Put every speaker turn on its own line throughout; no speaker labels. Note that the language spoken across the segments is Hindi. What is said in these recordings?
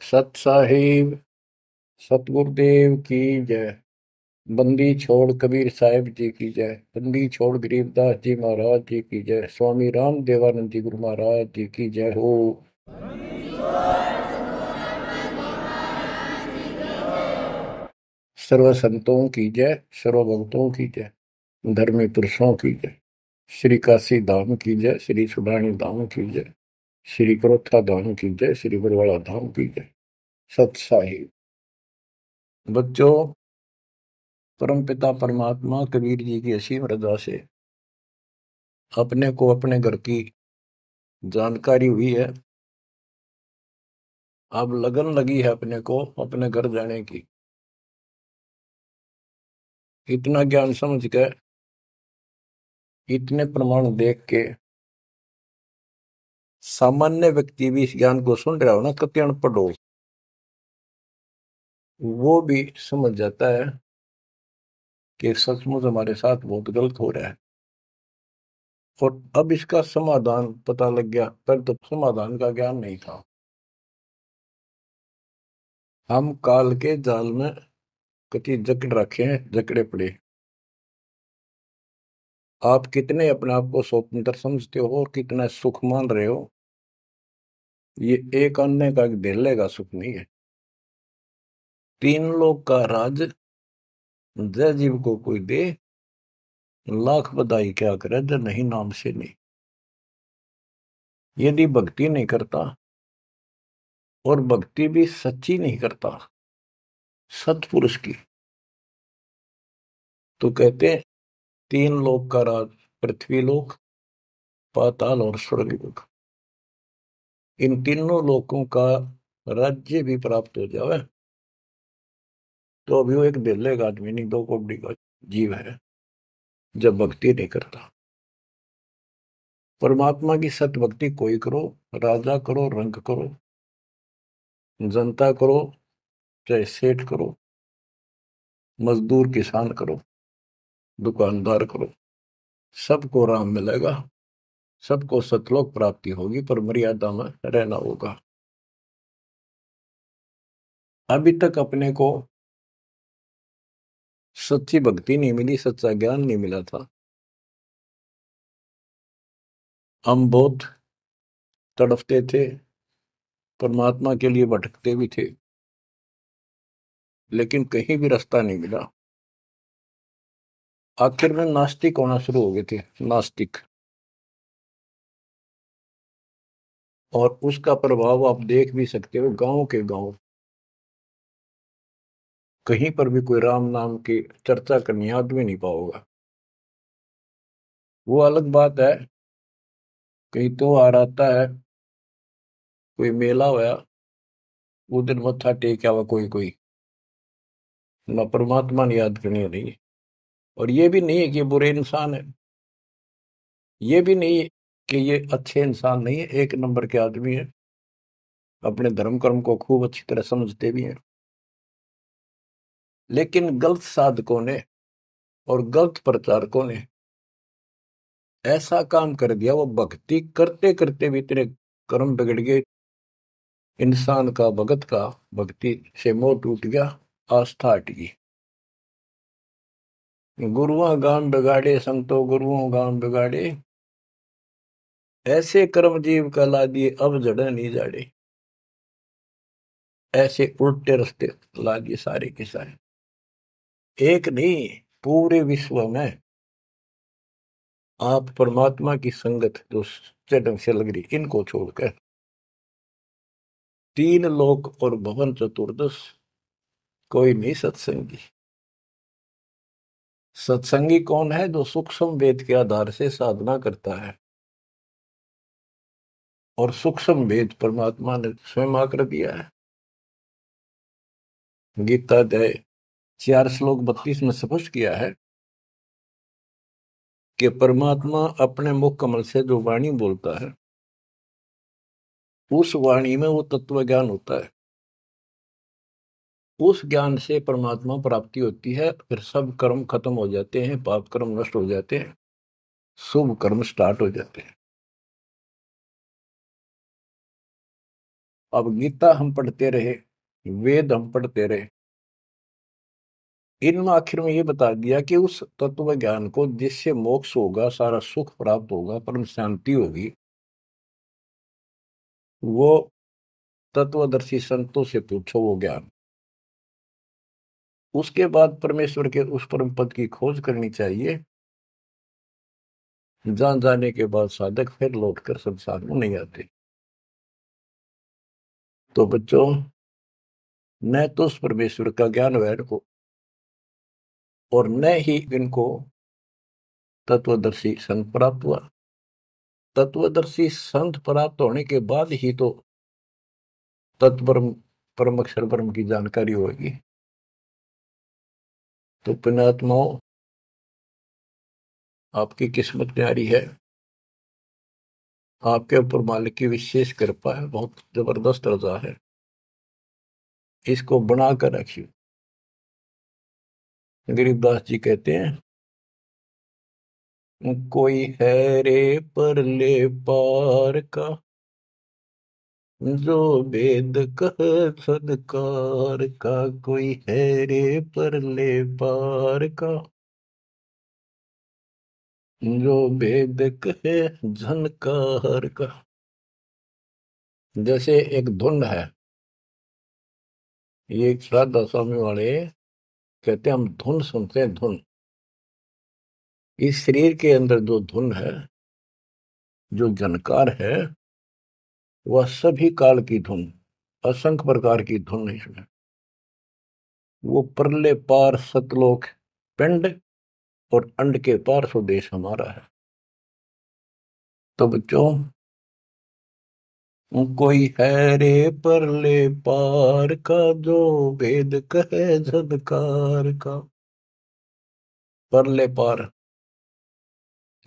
सत साहिब सतगुरुदेव की जय। बंदी छोड़ कबीर साहिब जी की जय। बंदी छोड़ गरीबदास जी महाराज जी की जय। स्वामी राम देवानंद जी गुरु महाराज जी की जय हो। सर्व संतों की जय, सर्व भक्तों की जय, धर्मी पुरुषों की जय। श्री काशी धाम की जय, श्री सुडानी धाम की जय, श्री क्रोथा धाम की जय, श्री बरवाड़ा धाम की जय। सत साहिब बच्चों, परमपिता परमात्मा कबीर जी की असीम रजा से अपने को अपने घर की जानकारी हुई है। अब लगन लगी है अपने को अपने घर जाने की। इतना ज्ञान समझ के, इतने प्रमाण देख के सामान्य व्यक्ति भी इस ज्ञान को सुन रहा हो ना, कति अनपढ़ हो, वो भी समझ जाता है कि सचमुच हमारे साथ बहुत गलत हो रहा है। और अब इसका समाधान पता लग गया, पर तो समाधान का ज्ञान नहीं था। हम काल के जाल में कति जकड़ रखे हैं, जकड़े पड़े। आप कितने अपने आप को स्वतंत्र समझते हो और कितना सुख मान रहे हो, ये एक अन्य का एक धेले का सुख नहीं है। तीन लोग का राज जय जीव को कोई दे, लाख बधाई क्या करे जय नहीं नाम से नहीं। यदि भक्ति नहीं करता, और भक्ति भी सच्ची नहीं करता सत्पुरुष की, तो कहते हैं तीन लोक का राज, पृथ्वी लोक, पाताल और स्वर्ग लोक, इन तीनों लोकों का राज्य भी प्राप्त हो जावे तो अभी वो एक दिल्ले का आदमी नहीं, दो कौड़ी का जीव है जब भक्ति नहीं करता। परमात्मा की सत्य भक्ति कोई करो, राजा करो, रंग करो, जनता करो, चाहे सेठ करो, मजदूर किसान करो, दुकानदार करो, सबको राम मिलेगा, सबको सतलोक प्राप्ति होगी, पर मर्यादा में रहना होगा। अभी तक अपने को सच्ची भक्ति नहीं मिली, सच्चा ज्ञान नहीं मिला था। हम बहुत तड़फते थे, परमात्मा के लिए भटकते भी थे, लेकिन कहीं भी रास्ता नहीं मिला। आखिर में नास्तिक होना शुरू हो गए थे, नास्तिक। और उसका प्रभाव आप देख भी सकते हो, गांव के गांव कहीं पर भी कोई राम नाम की चर्चा करनी आदमी नहीं पाओगा। वो अलग बात है, कहीं तो आ आता है, कोई मेला होया, वो दिन मत्था टेक आवा कोई कोई, ना परमात्मा ने याद करनी नहीं। और ये भी नहीं है कि ये बुरे इंसान है, ये भी नहीं है कि ये अच्छे इंसान नहीं है, एक नंबर के आदमी है, अपने धर्म कर्म को खूब अच्छी तरह समझते भी हैं। लेकिन गलत साधकों ने और गलत प्रचारकों ने ऐसा काम कर दिया, वो भक्ति करते करते भी इतने कर्म बिगड़ गए, इंसान का भगत का भक्ति से मोह टूट गया, आस्था हट गई। गुरुआ गान बिगाड़े संतो गुरुओं गान बिगाड़े, ऐसे कर्म जीव का ला दिए अब जड़े नहीं जाड़े। ऐसे उल्टे रास्ते ला दिए सारे के सारे। एक नहीं, पूरे विश्व में आप परमात्मा की संगत जो सच्चे ढंग से लग रही, इनको छोड़कर तीन लोक और भवन चतुर्दश कोई नहीं सत्संगी। सत्संगी कौन है? जो सूक्ष्म वेद के आधार से साधना करता है, और सूक्ष्म वेद परमात्मा ने स्वयं आकर दिया है। गीता अध्याय 4 श्लोक 32 में स्पष्ट किया है कि परमात्मा अपने मुख कमल से जो वाणी बोलता है, उस वाणी में वो तत्व ज्ञान होता है। उस ज्ञान से परमात्मा प्राप्ति होती है, फिर सब कर्म खत्म हो जाते हैं, पाप कर्म नष्ट हो जाते हैं, शुभ कर्म स्टार्ट हो जाते हैं। अब गीता हम पढ़ते रहे, वेद हम पढ़ते रहे, इनमें आखिर में ये बता दिया कि उस तत्व ज्ञान को जिससे मोक्ष होगा, सारा सुख प्राप्त होगा, परम शांति होगी, वो तत्वदर्शी संतों से पूछो वो ज्ञान। उसके बाद परमेश्वर के उस परम पद की खोज करनी चाहिए, जहां जाने के बाद साधक फिर लौटकर संसार में नहीं आते। तो बच्चों, न तो उस परमेश्वर का ज्ञान वैर को, और न ही इनको तत्वदर्शी संत प्राप्त हुआ। तत्वदर्शी संत प्राप्त होने के बाद ही तो तत्परम परम अक्षर ब्रह्म की जानकारी होगी। तो पुण्यात्माओं, आपकी किस्मत न्यारी है, आपके ऊपर मालिक की विशेष कृपा है, बहुत जबरदस्त रजा है, इसको बना कर रखिए। गरीबदास जी कहते हैं, कोई है रे परले पार का, जो वेद कह सदकार का। कोई है रे परले पार का, जो वेद कहे झनकार का। जैसे एक धुन है, ये एक श्राद्ध स्वामी वाले कहते हैं, हम धुन सुनते हैं, धुन। इस शरीर के अंदर जो धुन है, जो झनकार है, वह सभी काल की धुन, असंख्य प्रकार की धुन है इसमें। वो परले पार सतलोक पिंड और अंड के पार स्वदेश हमारा है। तो बच्चों, कोई है रे परले पार का, जो वेद कहे झनकार का। परले पार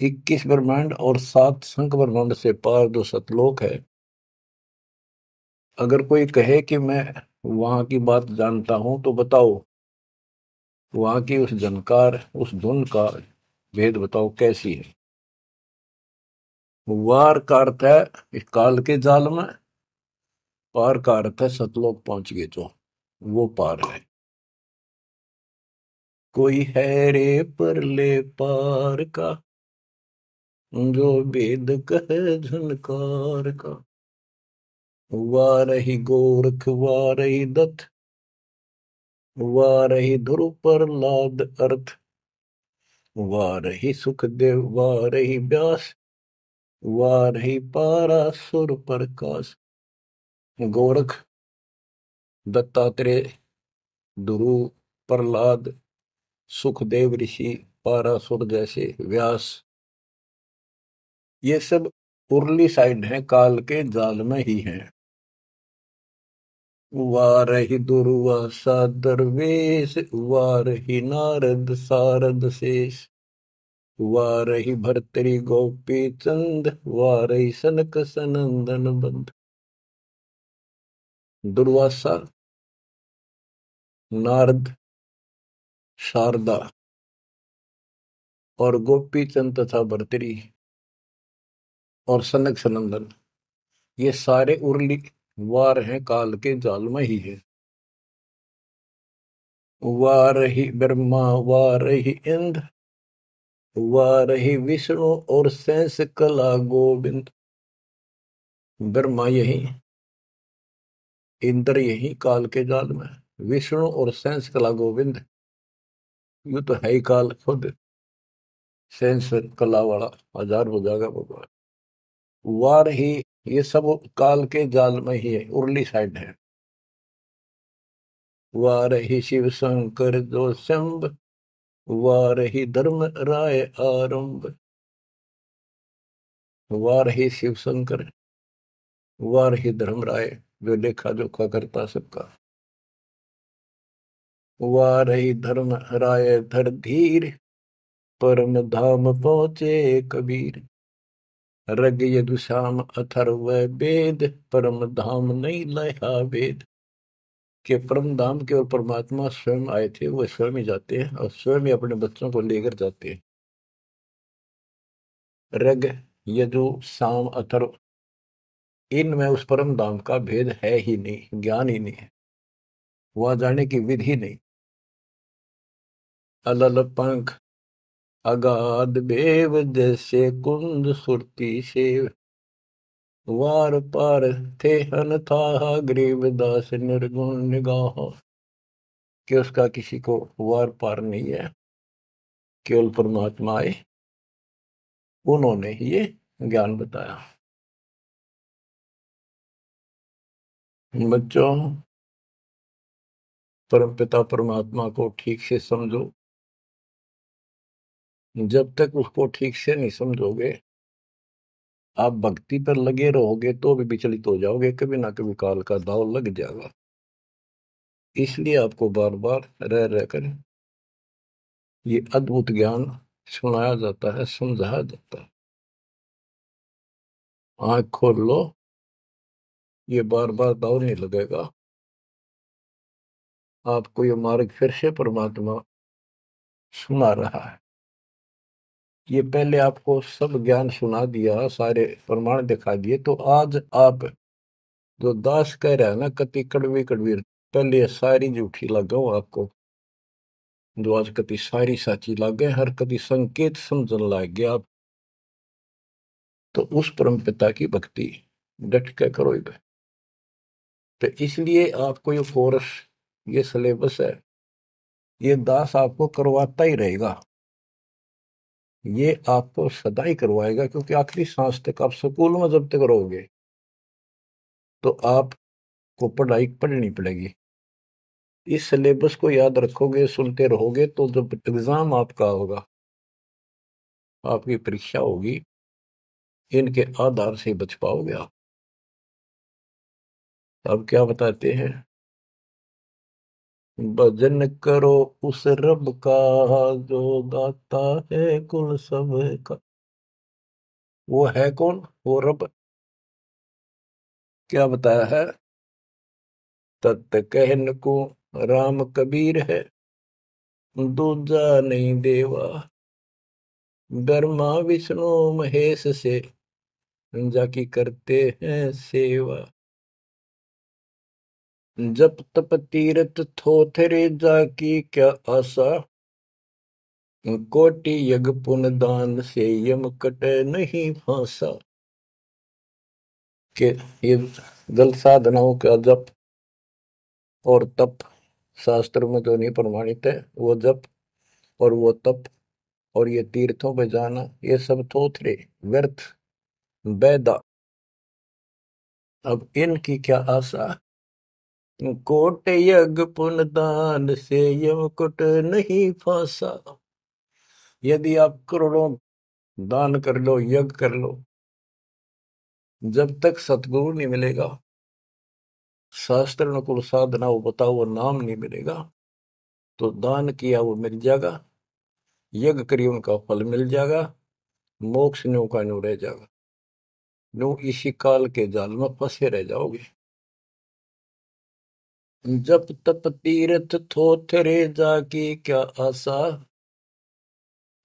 21 ब्रह्मांड और 7 संख ब्रह्मांड से पार जो सतलोक है, अगर कोई कहे कि मैं वहां की बात जानता हूं, तो बताओ वहां की उस जनकार, उस धुन का भेद बताओ कैसी है। वार का अर्थ है इस काल के जाल में, पार का अर्थ है सतलोक पहुंच गए जो, वो पार है। कोई है रे परले पार का, जो वेद कहे झनकार का। वारही गोरख वारही दत्त, वारही ध्रुव प्रहलाद अर्थ। वारही सुखदेव वारही व्यास, वारही पारासुर प्रकाश। गोरख, दत्तात्रेय, ध्रुव, प्रहलाद, सुखदेव ऋषि, पारासुर जैसे, व्यास, ये सब उर्ली साइड हैं, काल के जाल में ही हैं। वारही दुर्वासा दरवेश, वारही नारद सारद शेष। वारही भर्तरी गोपी चंद, वारही सनक सनंदन बंद। दुर्वासा, नारद, शारदा और गोपी चंद तथा भर्तरी और सनक सनंदन, ये सारे उर्ली वार हैं, काल के जाल में ही है। वारही ब्रह्मा वारही इंद्र, वारही विष्णु और शेष कला गोविंद। ब्रह्मा यही, इंद्र यही काल के जाल में, विष्णु और शेष कला गोविंद, यू तो है ही काल खुद, शेष कला वाला हजार हो जाएगा भगवान। वार ही, ये सब काल के जाल में ही है, उर्ली साइड है। वार ही शिव शंकर जो शंभ, वार ही धर्म राय आरंभ। वार ही शिव शंकर, वार ही धर्म राय, जो लेखा जोखा करता सबका। वार ही धर्म राय धर धीर, परम धाम पहुंचे कबीर। रग यदुश्याम अथर्व वेद, परम धाम नहीं लया वेद। के परम धाम के और परमात्मा स्वयं आए थे, वो स्वयं ही जाते हैं और स्वयं ही अपने बच्चों को लेकर जाते हैं। रग, यजु, साम, अथर्व, इनमें उस परम धाम का भेद है ही नहीं, ज्ञान ही नहीं है, वहां जाने की विधि नहीं। अलल पंख अगाध बेव जैसे कुंद सुरती सेव, वार पार थे हन था गरीबदास निर्गुण निगाह। कि उसका किसी को वार पार नहीं है, केवल परमात्मा आए, उन्होंने ही ये ज्ञान बताया। बच्चों, परमपिता परमात्मा को ठीक से समझो। जब तक उसको ठीक से नहीं समझोगे, आप भक्ति पर लगे रहोगे तो भी विचलित हो जाओगे, कभी ना कभी काल का दाव लग जाएगा। इसलिए आपको बार बार रह रह कर ये अद्भुत ज्ञान सुनाया जाता है, समझाया जाता है। आंख खोल लो, ये बार बार दाव नहीं लगेगा। आपको ये मार्ग फिर से परमात्मा सुना रहा है। ये पहले आपको सब ज्ञान सुना दिया, सारे प्रमाण दिखा दिए, तो आज आप जो दास कह रहा है ना, कति कड़वी कड़वी, पहले ये सारी झूठी लगाओ आपको, जो आज कति सारी साची लागे, हर कति संकेत समझन लाग गया आप। तो उस परम पिता की भक्ति डट के करो। तो इसलिए आपको ये कोर्स, ये सिलेबस है, ये दास आपको करवाता ही रहेगा, ये आपको सदा ही करवाएगा, क्योंकि आखिरी सांस तक आप स्कूल में जब तक रहोगे तो आपको पढ़ाई पढ़नी पड़ेगी। इस सिलेबस को याद रखोगे, सुनते रहोगे, तो जब एग्जाम आपका होगा, आपकी परीक्षा होगी, इनके आधार से बच पाओगे आप। अब क्या बताते हैं? भजन करो उस रब का, जो दाता है कुल सब का। वो है कौन? वो रब। क्या बताया है? तत् कहन को राम कबीर है, दूजा नहीं देवा, ब्रह्मा विष्णु महेश से जाकी करते हैं सेवा। जप तप तीरथ थोथरे जाकी क्या आशा, कोटि यज्ञ पुण्य दान से यम कटे नहीं फांसा। के ये जल साधनाओं का जप और तप शास्त्र में जो नहीं प्रमाणित है, वो जप और वो तप और ये तीर्थों पे जाना, ये सब थोथरे व्यर्थ बैदा। अब इनकी क्या आशा? कोट यज्ञ पुण्य दान से यम कुट नहीं फांसा। यदि आप करोड़ों दान कर लो, यज्ञ कर लो, जब तक सतगुरु नहीं मिलेगा, शास्त्र अनुकूल साधना वो बताओ वो नाम नहीं मिलेगा, तो दान किया वो मिल जाएगा, यज्ञ करिए उनका फल मिल जाएगा, मोक्ष न्यू का न्यू रह जाएगा। न्यू इसी काल के जाल में फंसे रह जाओगे। जप तप तीर्थ थोथरे जाकी क्या आशा,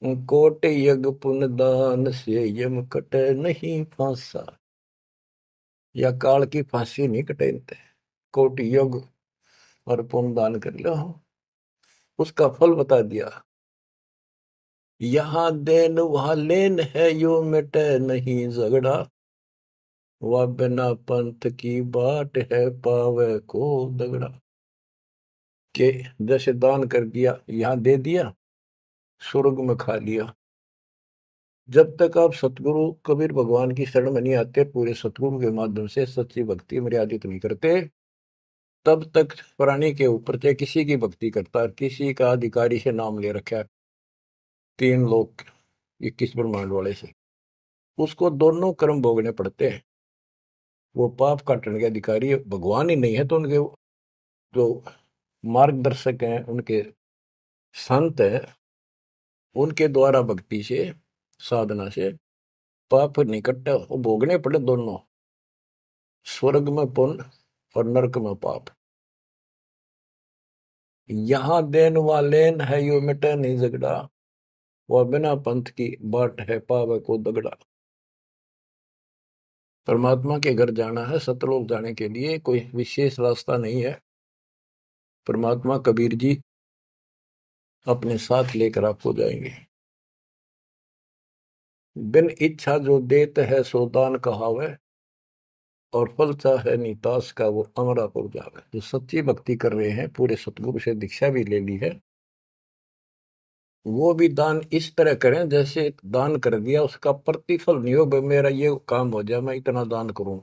कोट यज्ञ पुण्य दान से यम कटे नहीं फांसा। या काल की फांसी नहीं कटेते, कोट यज्ञ और पुण्य दान कर लो, उसका फल बता दिया। यहाँ देन वहां लेन है, यो मिटे नहीं झगड़ा, वह बिना पंथ की बाट है, पावे को दगड़ा। के जैसे दान कर दिया, यहाँ दे दिया, स्वर्ग में खा लिया। जब तक आप सतगुरु कबीर भगवान की शरण में नहीं आते, पूरे सतगुरु के माध्यम से सच्ची भक्ति मर्यादित नहीं करते, तब तक प्राणी के ऊपर चाहे किसी की भक्ति करता है, किसी का अधिकारी से नाम ले रखा है, 3 लोग 21 ब्रह्मांड वाले से, उसको दोनों कर्म भोगने पड़ते हैं। वो पाप काटने के अधिकारी भगवान ही नहीं है, तो उनके जो मार्गदर्शक हैं, उनके संत हैं, उनके द्वारा भक्ति से, साधना से पाप नहीं कटता, वो भोगने पड़े दोनों, स्वर्ग में पुण्य और नरक में पाप। यहाँ देन वालेन है, यो मिटे नहीं झगड़ा, वह बिना पंथ की बाट है, पावे को दगड़ा। परमात्मा के घर जाना है, सतलोक जाने के लिए कोई विशेष रास्ता नहीं है। परमात्मा कबीर जी अपने साथ लेकर आपको जाएंगे। बिन इच्छा जो देत है सो दान कहावे, और फल चाहे नितास का वो अमरापुर जावे। जो सच्ची भक्ति कर रहे हैं, पूरे सतगुरु से दीक्षा भी ले ली है, वो भी दान इस तरह करें जैसे दान कर दिया उसका प्रतिफल नहीं हो। भाई मेरा ये काम हो जाए मैं इतना दान करूं,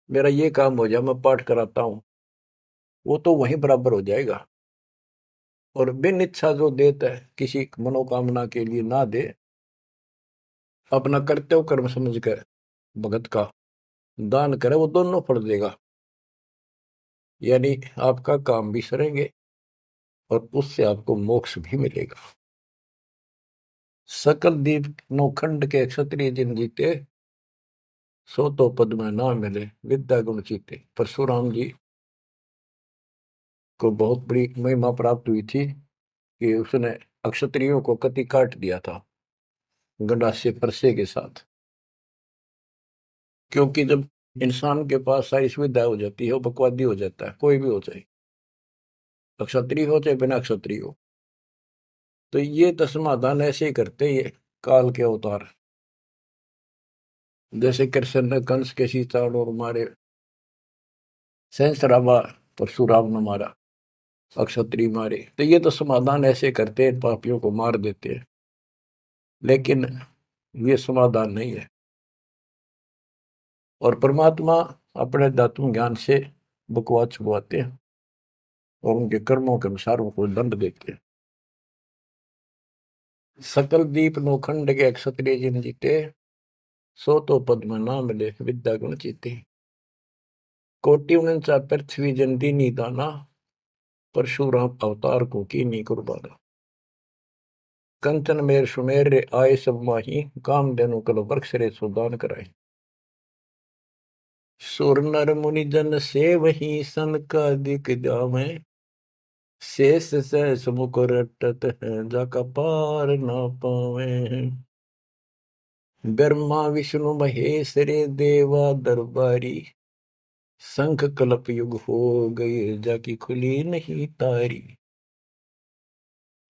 मेरा ये काम हो जाए मैं पाठ कराता हूं, वो तो वहीं बराबर हो जाएगा। और बिन इच्छा जो देता है, किसी मनोकामना के लिए ना दे, अपना कर्तव्य कर्म समझ कर भगत का दान करे, वो दोनों फल देगा। यानी आपका काम भी सरेंगे और उससे आपको मोक्ष भी मिलेगा। सकल दीप नौखंड के क्षत्रिय जिन जीते, सो तो पद में ना मिले विद्या गुण जीते। परशुराम जी को बहुत बड़ी महिमा प्राप्त हुई थी कि उसने अक्षत्रियों को कति काट दिया था गंडासे परसे के साथ। क्योंकि जब इंसान के पास सारी सुविधा हो जाती है, वो बकवादी हो जाता है, कोई भी हो जाए, क्षत्रिय हो चाहे बिना क्षत्रिय हो। तो ये समाधान ऐसे ही करते ये काल के अवतार। जैसे कृष्ण ने कंस के सीताड़ और मारे, सहस्रावा परशुराम ने मारा, अक्षत्रिय मारे, तो ये तो समाधान ऐसे करते हैं, पापियों को मार देते हैं। लेकिन ये समाधान नहीं है। और परमात्मा अपने दातुन ज्ञान से बकवाद छुड़वाते हैं और उनके कर्मों के अनुसार उनको दंड देते हैं। सकल दीप नौखंड के क्षत्रिय जिन जीते, सो तो पद में ना मिले विद्या गुण जीते। कोटि उनचा पृथ्वी जन दीनी दाना, परशुराम अवतार को कीनी कुर्बाना। कंचन मेर सुमेर रे आए सब माही, काम देनु कल वृक्ष रे सुदान कराए। सुर नर मुनि जन से वही सन का दिख जावे, शेष सहस मुख रटत है जाका पार ना पावे। ब्रह्मा विष्णु महेश रे देवा दरबारी, शंख कलप युग हो गए जाकी खुली नहीं तारी।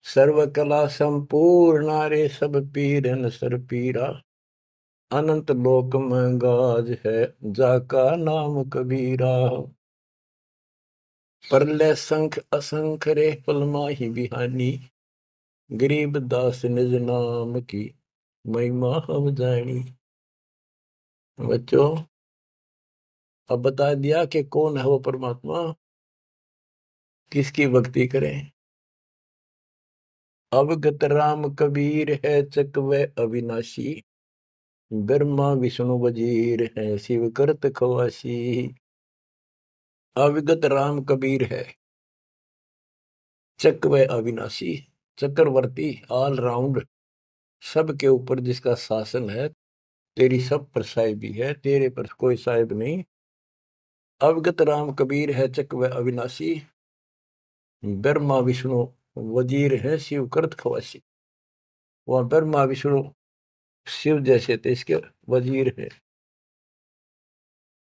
सर्व कला संपूर्ण रे सब पीरन सर पीरा, अनंत लोक में गाज है जाका नाम कबीरा। परले संख असंख रे पल माही बिहानी, गरीब दास निज नाम की महिमा हम जानी। बच्चों, अब बता दिया कि कौन है वो परमात्मा, किसकी भक्ति करें। अवगत राम कबीर है चकवे अविनाशी, ब्रह्मा विष्णु वजीर है शिव करत खवासी। अविगत राम कबीर है, चकवे अविनाशी, चक्रवर्ती, ऑल राउंड, सबके ऊपर जिसका शासन है, तेरी सब पर साहिबी है, तेरे पर कोई साहिब नहीं। अवगत राम कबीर है चकवे अविनाशी, ब्रह्मा विष्णु वजीर है शिव करत खवासी। वह ब्रह्मा विष्णु शिव जैसे थे, इसके वजीर है।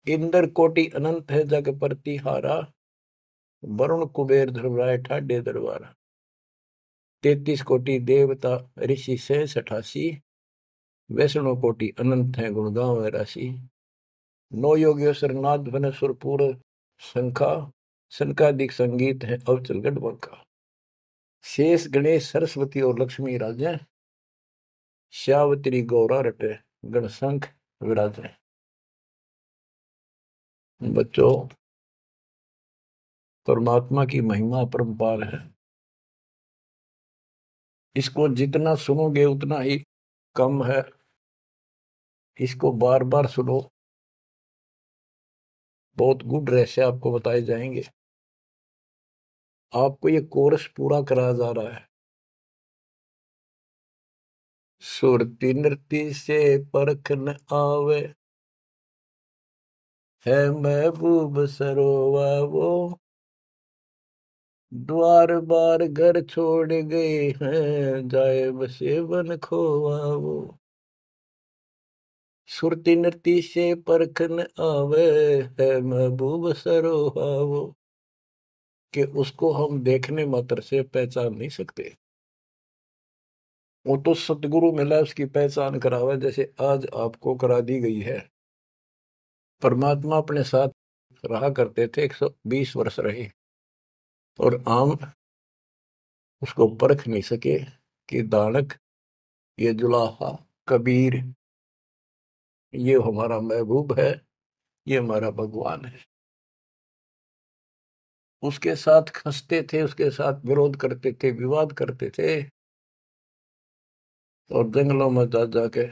इंद्र कोटि अनंत है जग प्रतिहारा, वरुण कुबेर धर्मराय ठाडे दरबारा। 33 कोटि देवता ऋषि से 88, वैष्णव कोटि अनंत है गुण गाँव राशि। नौ योगेश्वर नाद बन सुरपुर शंखा, शंकादिक संगीत है अवचल गढ़। शेष गणेश सरस्वती और लक्ष्मी राजे, श्यावत्री गौरा रटे गणशंख विराजे। बच्चों, परमात्मा की महिमा अपरंपार है। इसको जितना सुनोगे उतना ही कम है। इसको बार बार सुनो, बहुत गुड रहस्य आपको बताए जाएंगे। आपको ये कोर्स पूरा कराया जा रहा है। सुरती नृत्य से परख न आवे, है महबूब सरोवा वो, द्वार बार घर छोड़ गए हैं, जाए बसे बन खोवा वो। सुरती नृती से परखन आवे, है महबूब सरोहावो, कि उसको हम देखने मात्र से पहचान नहीं सकते। वो तो सतगुरु मिला उसकी पहचान करावे, जैसे आज आपको करा दी गई है। परमात्मा अपने साथ रहा करते थे, 120 वर्ष रहे, और आम उसको परख नहीं सके कि दानक, ये जुलाहा, कबीर, ये हमारा महबूब है, ये हमारा भगवान है। उसके साथ खसते थे, उसके साथ विरोध करते थे, विवाद करते थे, और जंगलों में जा जाके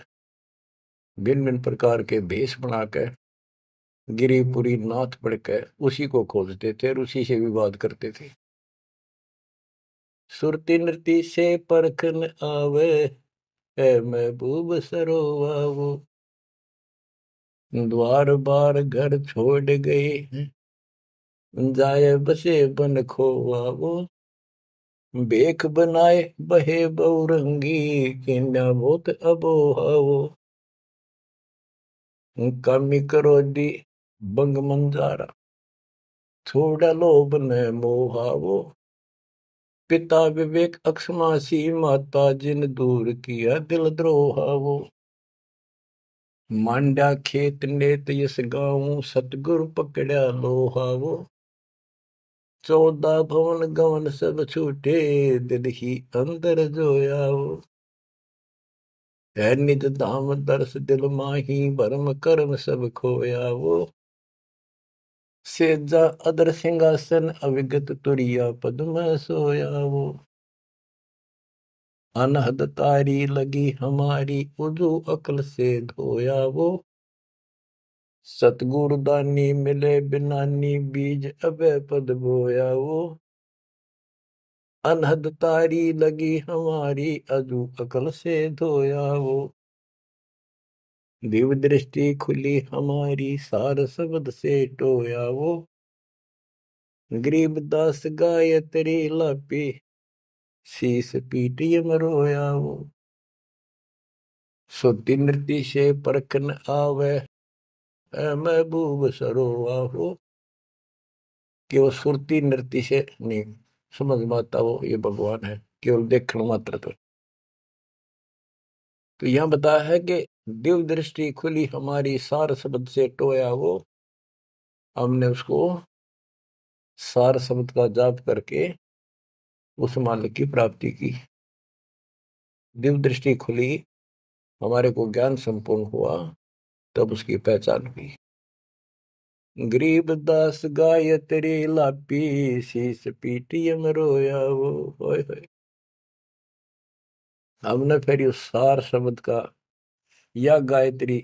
भिन्न भिन्न प्रकार के भेष बनाकर, गिरिपुरी नाथ पढ़कर उसी को खोजते थे और उसी से विवाद करते थे। सुरती नृती से परखन आवे, है महबूब सरोवावो, द्वार बार घर छोड़ गए, जाए बसे बन खोवावो, बेख बनाए बहे बहुरंगी, किन्या बहुत अबोहावो, कामी क्रोधी बंग मंजारा, छोड़ा लोभ न मोहावो, पिता विवेक अक्षमासी, माता जिन दूर किया दिल द्रोहावो, मांडा खेत नेत यस गाऊं, सतगुरु पकड़ा लोहावो, 14 भवन गवन सब छूटे, दिल ही अंदर जोयावो, है निज धाम दर्श दिल माही, भरम कर्म सब खोयावो, सेजा अदर सिंहासन अविगत तुरिया पद्म सोयावो, अनहद तारी लगी हमारी, उजू अकल से धोयावो, सतगुरु दानी मिले बिनानी, बीज अभय पद बोयावो, अनहद तारी लगी हमारी, अजू अकल से धोयावो, दिव्य दृष्टि खुली हमारी, सार शब्द से टोयावो, गरीब दास गाय तेरी लापी, शीस पीटिय मरोयावो, सुती नृति से परखन आवे, ऐ महबूब सरोवाहो, कि वो सुरती नृति से नहीं समझ में आता वो ये भगवान है, केवल देखने मात्र तो यहां बताया है कि दिव्य दृष्टि खुली हमारी, सार शब्द से टोया वो, हमने उसको सार शब्द का जाप करके उस मालिक की प्राप्ति की। दिव्य दृष्टि खुली, हमारे को ज्ञान संपूर्ण हुआ, तब उसकी पहचान हुई। गरीब दास गाय तेरी लापी, शीस पीटियम रोया वो, होय होय। हमने फिर उस सार शब्द का या गायत्री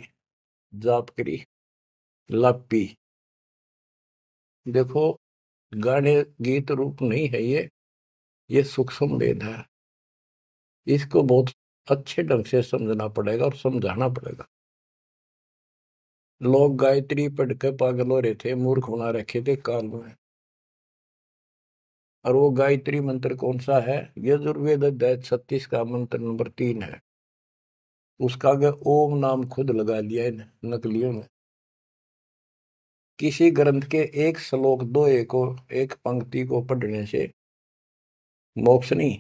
जाप करी, लापी। देखो, गाने गीत रूप नहीं है ये सूक्ष्म वेद है, इसको बहुत अच्छे ढंग से समझना पड़ेगा और समझाना पड़ेगा। लोग गायत्री पढ़ के पागल हो रहे थे, मूर्ख बना रखे थे काल में। और वो गायत्री मंत्र कौन सा है? यजुर्वेद अध्याय 36 का मंत्र नंबर 3 है। उसका आगे ओम नाम खुद लगा लिया इन नकलियों ने। किसी ग्रंथ के एक श्लोक दोहे को, एक पंक्ति को पढ़ने से मोक्ष नहीं।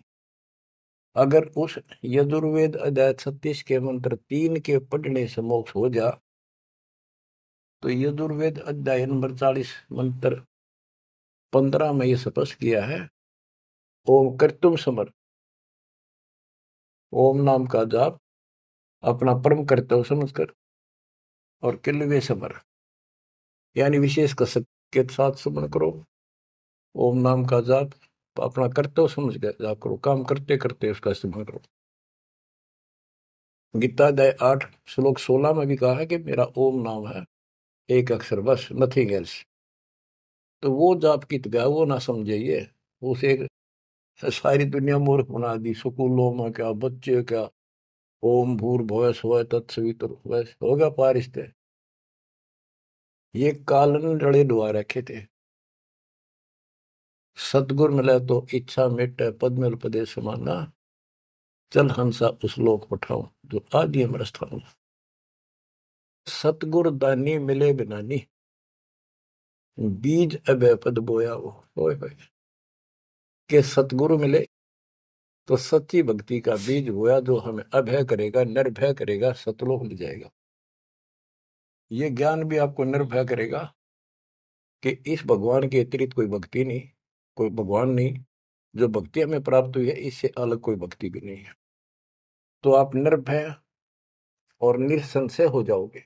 अगर उस यजुर्वेद अध्याय 36 के मंत्र 3 के पढ़ने से मोक्ष हो जा, तो यजुर्वेद अध्याय नंबर 40 मंत्र 15 में ये स्पष्ट किया है, ओम कर्तुम समर, ओम नाम का जाप अपना परम कर्तव्य समझकर, और किल्वे समर यानी विशेष कसक के साथ सुमन करो। ओम नाम का जाप अपना कर्तव्य समझ कर जाप करो, काम करते करते उसका स्मरण करो। गीता अध्याय 8 श्लोक 16 में भी कहा है कि मेरा ओम नाम है, एक अक्षर बस, नथिंग एल्स। तो वो जाप की गया वो ना समझिए, उसे सारी दुनिया मूर्ख बना दी। स्कूलों में क्या, बच्चे क्या, ओम भूर्भुवः स्वः तत्सवितुर्वरेण्यं, होगा पारिस्ते, ये कालन रड़े डुआ रखे थे। सतगुर मिले तो इच्छा मिटे, पद्मल पदे समाना, चल हंसा उस लोक पठाऊं, जो आदि अमर स्थान। सतगुर दानी मिले बिनानी, बीज अभय पद बोया वो। होय होय, के सतगुरु मिले तो सच्ची भक्ति का बीज बोया, जो हमें अभय करेगा, निर्भय करेगा, सतलोक ले जाएगा। ये ज्ञान भी आपको निर्भय करेगा कि इस भगवान के अतिरिक्त कोई भक्ति नहीं, कोई भगवान नहीं। जो भक्ति हमें प्राप्त हुई है, इससे अलग कोई भक्ति भी नहीं है। तो आप निर्भय और निसंशय हो जाओगे।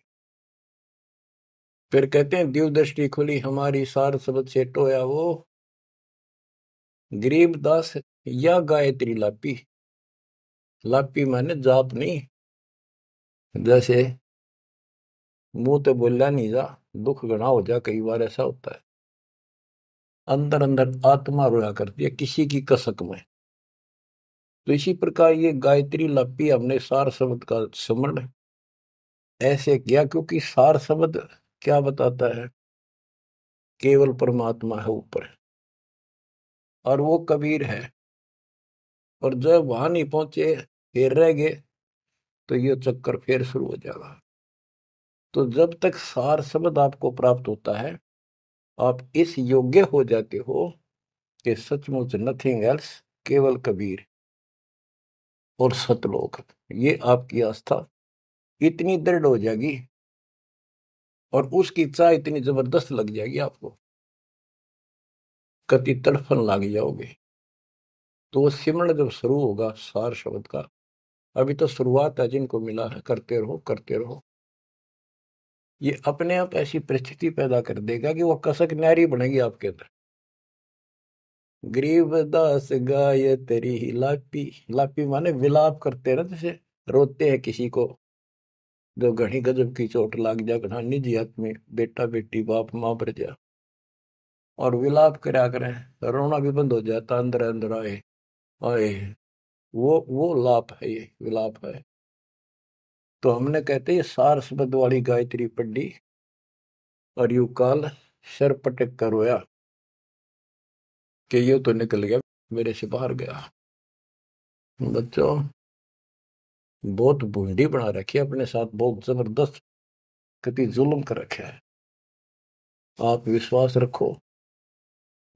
फिर कहते हैं दिव्य दृष्टि खुली हमारी, सार शब्द से टोया वो, गरीबदास या गायत्री लापी। लापी माने जाप नहीं, जैसे मुंह तो बोला नहीं जा, दुख गणा हो जा, कई बार ऐसा होता है। अंदर अंदर आत्मा रोया करती है किसी की कसक में। तो इसी प्रकार ये गायत्री लापी हमने सार शब्द का स्मरण ऐसे किया, क्योंकि सार शब्द क्या बताता है? केवल परमात्मा है ऊपर, और वो कबीर है। और जब वहां नहीं पहुंचे, फिर रह गए, तो ये चक्कर फिर शुरू हो जाएगा। तो जब तक सार शब्द आपको प्राप्त होता है, आप इस योग्य हो जाते हो कि सचमुच नथिंग एल्स, केवल कबीर और सतलोक। ये आपकी आस्था इतनी दृढ़ हो जाएगी और उसकी चाह इतनी जबरदस्त लग जाएगी आपको, कति तड़फन लग जाओगे। तो वो सिमरण जब शुरू होगा सार शब्द का, अभी तो शुरुआत है, जिनको मिला है करते रहो करते रहो। ये अपने आप ऐसी परिस्थिति पैदा कर देगा कि वो कसक न्यारी बनेगी आपके अंदर। गरीबदास गाय तेरी ही लापी। लापी माने विलाप करते हैं ना, जैसे रोते हैं किसी को जो घनी गजब की चोट लाग जा, घना निजी हाथ में, बेटा बेटी बाप माँ पर जा, और विलाप करा करें, रोना भी बंद हो जाता, अंदर अंदर आए आए। वो लाप है, ये विलाप है। तो हमने कहते ये सार शब्द वाली गायत्री पढ़ी, और यू काल सर पटक कर रोया कि ये तो निकल गया, मेरे से बाहर गया। बच्चों, बहुत बूंदी बना रखी है अपने साथ, बहुत जबरदस्त, कति जुल्म कर रखा है। आप विश्वास रखो,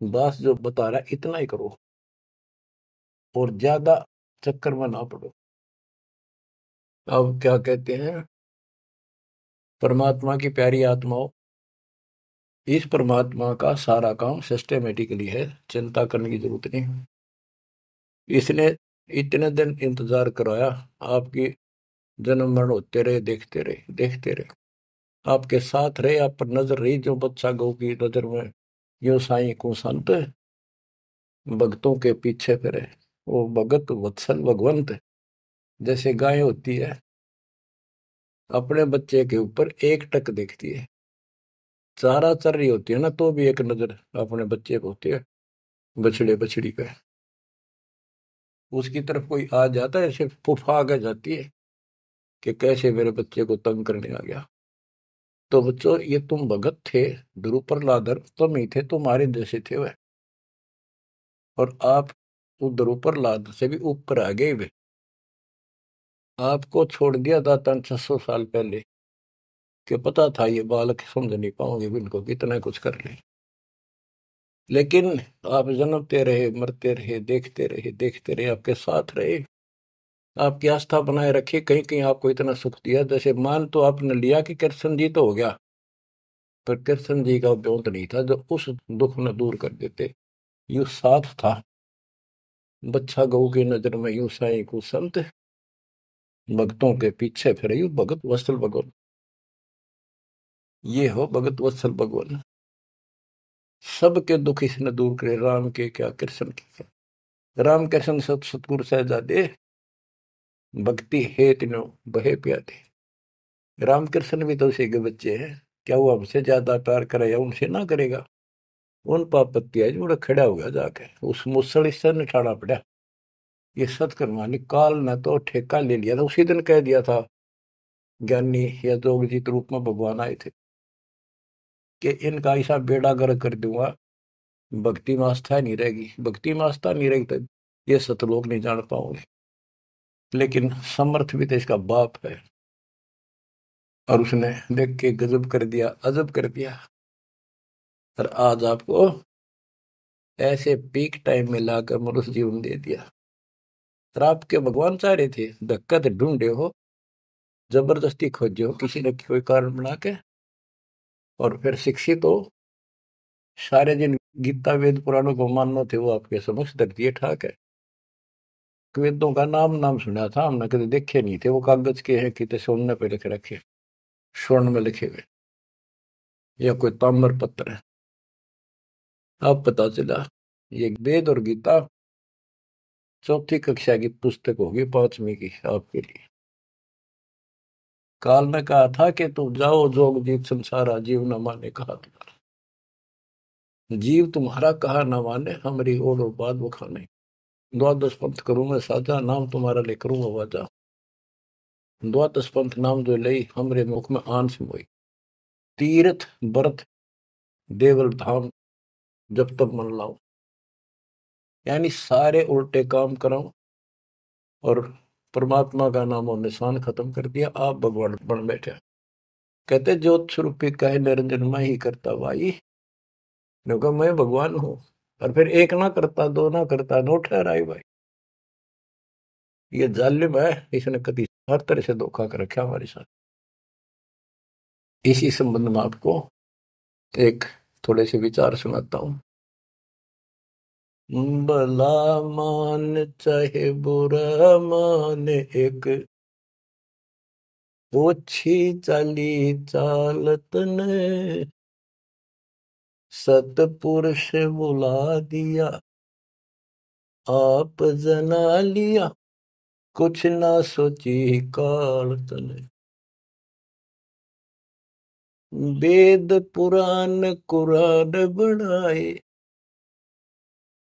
दास जो बता रहा है इतना ही करो, और ज्यादा चक्कर में ना पड़ो। अब क्या कहते हैं, परमात्मा की प्यारी आत्माओं, इस परमात्मा का सारा काम सिस्टमेटिकली है, चिंता करने की जरूरत नहीं। इसने इतने दिन इंतजार कराया, आपकी जन्म मरण होते रहे, देखते रहे देखते रहे, आपके साथ रहे, आप पर नजर रही, जो बच्चा गौ की नजर में, यो साई को संत भक्तों के पीछे फिरे। वो भगत वत्सल भगवंत, जैसे गाय होती है अपने बच्चे के ऊपर एक टक देखती है, चारा चर रही होती है ना, तो भी एक नजर अपने बच्चे को होती है, बछड़े बछड़ी पे। उसकी तरफ कोई आ जाता है, ऐसे फुफा के जाती है कि कैसे मेरे बच्चे को तंग करने आ गया। तो बच्चों, ये तुम भगत थे, ध्रुव प्रहलादर तुम ही थे, तुम्हारे जैसे थे वह, और आप उस ध्रुव प्रहलाद से भी ऊपर आ गए वे। आपको छोड़ दिया था 600 साल पहले, कि पता था ये बालक समझ नहीं पाओगे, इनको कितना कुछ कर ले। लेकिन आप जन्मते रहे, मरते रहे, देखते रहे, आपके साथ रहे, आपकी आस्था बनाए रखी, कहीं कहीं आपको इतना सुख दिया। जैसे मान तो आपने लिया कि कृष्ण जी तो हो गया, पर कृष्ण जी का ब्योंत नहीं था जो उस दुख न दूर कर देते। यू साथ था, बच्चा गऊ की नजर में यू साई को संत, भक्तों के पीछे फिरे यू भगत वत्सल भगवान। ये हो भगत वत्सल भगवान, सबके दुख इसने दूर करे, राम के क्या कृष्ण के क्या। राम कृष्ण सत सतगुरु सहजादे, भक्ति है तीनों बहे प्यादे। रामकृष्ण भी तो उसी के बच्चे हैं, क्या वो हमसे ज्यादा प्यार करेगा? उनसे ना करेगा। उन पापत्ती है जो खड़ा हो गया जाके, उस मुसल इससे निठाना पड़ा। ये सतकर्मानी काल ने तो ठेका ले लिया था, उसी दिन कह दिया था ज्ञानी या जोगजीत रूप में भगवान आए थे कि इनका ऐसा बेड़ा गर्क कर दूंगा, भक्ति में आस्था नहीं रहेगी, भक्ति में आस्था नहीं रहेगी तो ये सतलोक नहीं जान पाओगे। लेकिन समर्थ भी तो इसका बाप है। और उसने देख के गजब कर दिया, अजब कर दिया। और आज आपको ऐसे पीक टाइम में लाकर मनुष्य जीवन दे दिया। और आपके भगवान चाह रहे थे धक्का तो ढूंढे हो, जबरदस्ती खोजे हो किसी न कोई कारण बना के, और फिर शिक्षित हो। सारे जिन गीता वेद पुराणों को मानना थे वो आपके समक्ष धर दिए ठाक है। वेदों का नाम नाम सुना था हमने, कभी देखे नहीं थे। वो कागज के हैं, कितने सोने पे लिख रखे, स्वर्ण में लिखे हुए, या कोई ताम्र पत्र है। अब पता चला ये वेद और गीता चौथी कक्षा की पुस्तक होगी, पांचवी की आपके लिए। काल ने कहा था कि तुम जाओ जोग जीव संसारा, जीव न माने कहा तुम्हारा। जीव तुम्हारा कहा न माने, हमारी ओर और बात वो खाने। द्वादश पंथ करूंगा साजा, नाम तुम्हारा ले करूंगा वाजा। द्वादश पंथ नाम जो लई, हमरे मुख में आन से मोई। तीर्थ व्रत देवल धाम, जब तक मन लाओ। यानी सारे उल्टे काम कराओ और परमात्मा का नाम और निशान खत्म कर दिया, आप भगवान बन बैठे। कहते ज्योत स्वरूपी कहे निरंजन मैं ही करता भाई। क्योंकि मैं भगवान हूं। और फिर एक ना करता, दो ना करता, नो ठहराई भाई। ये जालिम है, इसने कभी हर तरह से धोखा कर रखा हमारे साथ। इसी संबंध में आपको एक थोड़े से विचार सुनाता हूं। भला मान चाहे बुरा मान, एक ओछी चाली चालत ने। सतपुरुष बुला दिया, आप जना लिया, कुछ ना सोची काल तने। वेद पुराण कुरान बनाए,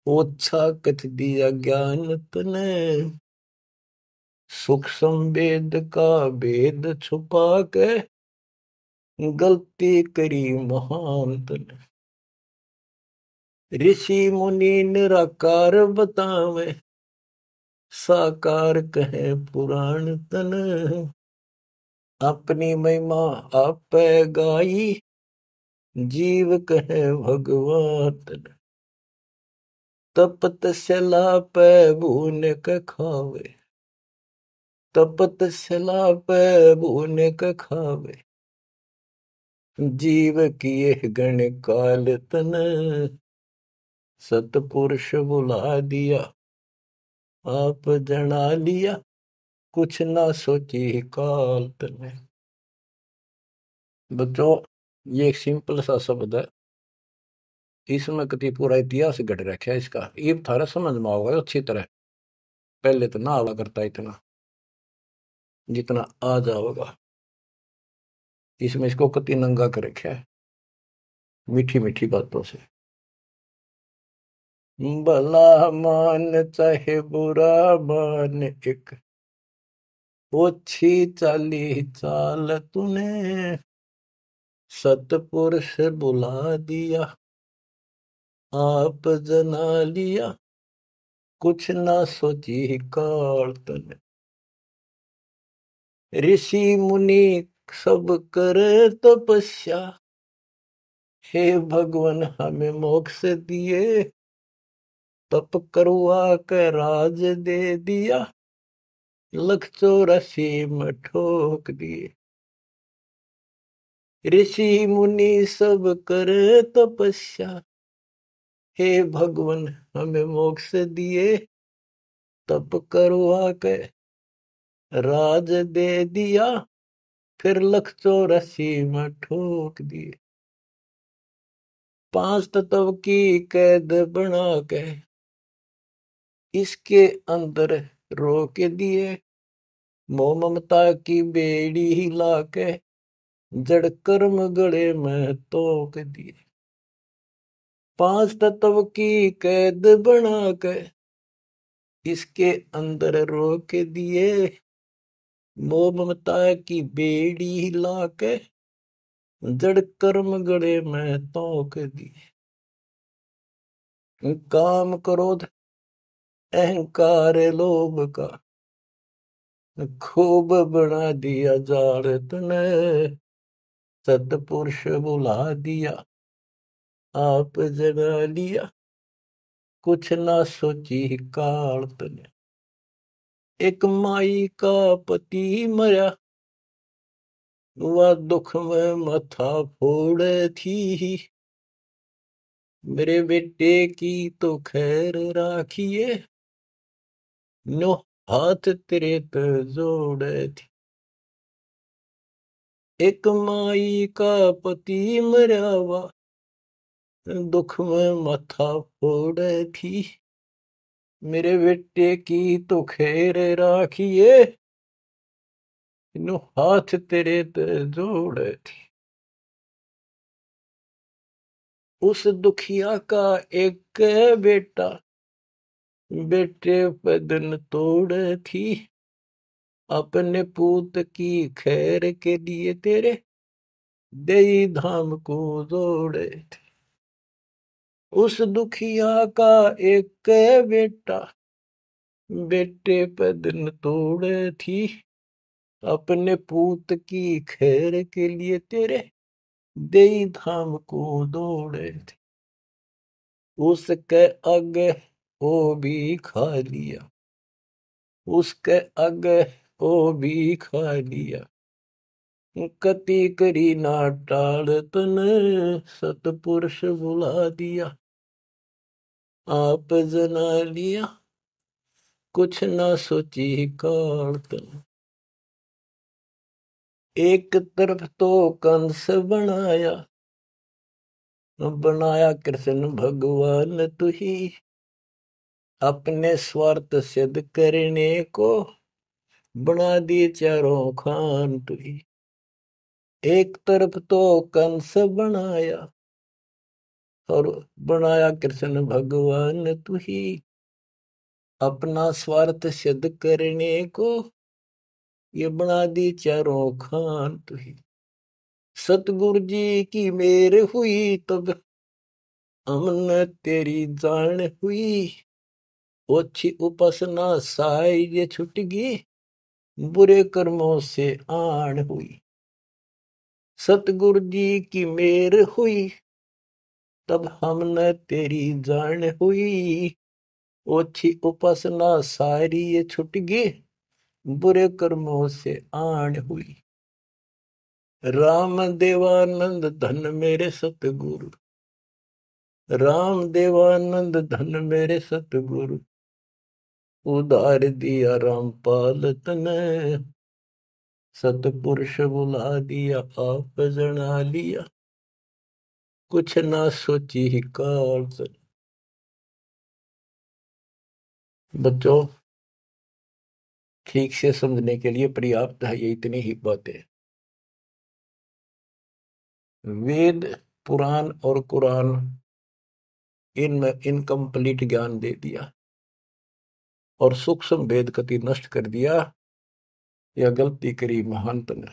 ओछा कथ दिया ज्ञान तने। सूक्ष्म वेद का भेद छुपा के, गलती करी महान तने। ऋषि मुनि निराकार बतावे, साकार कहे पुराण तन। अपनी महिमा आप गाई, जीव कहे भगवान तन। तपत सला पे भून के खावे, तपत सला पे भून के खावे। जीव किए गण काल तन, सतपुरुष बुला दिया, आप जना लिया, कुछ ना सोची काल तने। बच्चों, ये एक सिंपल सा शब्द है, इसमें कति पूरा इतिहास घट रखा है इसका। ये थारा समझ में आओगे अच्छी तरह। पहले तो ना आवा करता इतना, जितना आ जाओगा। इसमें इसको कति नंगा कर रखा है मीठी मीठी बातों से। भला मान चाहे बुरा मान, एक ओछी चाली चाल तूने। सतपुरुष बुला दिया, आप जना लिया, कुछ ना सोची काल तने। ऋषि मुनि सब करे तपस्या, हे भगवान हमें मोक्ष दिए। तप करवा के राज दे दिया, लख 84 में ठोक दिए। ऋषि मुनि सब करे तपस्या, हे भगवान हमें मोक्ष दिए। तप करवा के राज दे दिया, फिर लख 84 में ठोक दिए। 5 तत्व की कैद बना के, इसके अंदर रोक दिए। मोह ममता की बेड़ी हिला के, जड़ कर्म गले में तोक दिए। 5 तत्व की कैद बना के, इसके अंदर रोक दिए। मोह ममता की बेड़ी हिला के, जड़ कर्म गले में तोक दिए। काम क्रोध अहंकार लोभ का खूब बना दिया जाल तने, सतपुरुष बुला दिया, आप जगा लिया, कुछ ना सोची काल तने। एक माई का पति मरा, वह दुख में माथा फोड़े थी, मेरे बेटे की तो खैर राखिए, नो हाथ तेरे पे जोड़े थी। एक माई का पति मरा, वह दुख में माथा फोड़े थी, मेरे बेटे की तो खैर राखिए, नो हाथ तेरे पे जोड़े थी। उस दुखिया का एक बेटा, बेटे पे दिन तोड़े थी, अपने पूत की खैर के लिए तेरे देई धाम को जोड़े थे। उस दुखिया का एक बेटा, बेटे पे दिन तोड़े थी, अपने पूत की खैर के लिए तेरे देई धाम को दौड़े थे। उसके आगे वो भी खा लिया, उसके आगे वो भी खा लिया, कति करी ना टाल तने, सतपुरुष बुला दिया, आप जना लिया, कुछ ना सोची काल तने। एक तरफ तो कंस बनाया, बनाया कृष्ण भगवान तू ही, अपने स्वार्थ सिद्ध करने को बना दिए चारों खान तू ही। एक तरफ तो कंस बनाया, और बनाया कृष्ण भगवान तू ही, अपना स्वार्थ सिद्ध करने को ये बना दी चारों खान तू ही। सतगुरु जी की मेर हुई तब हमने तेरी जान हुई, ओछी उपासना साई छुट गई, बुरे कर्मों से आन हुई। सतगुरु जी की मेर हुई तब हमने तेरी जान हुई, ओछी उपासना सारी ये छुट गई, बुरे कर्मों से आन हुई। राम देवानंद धन मेरे सतगुरु, राम देवानंद धन मेरे सतगुरु, उधार दिया रामपाल तने, सतपुरुष बुला दिया, आप जना लिया, कुछ ना सोची ही काल तने। बच्चों, ठीक से समझने के लिए पर्याप्त है ये इतनी ही बातें। वेद, पुराण और कुरान, इनमें इनकम्प्लीट ज्ञान दे दिया और सूक्ष्म भेद कति नष्ट कर दिया, यह गलती करी महंत ने।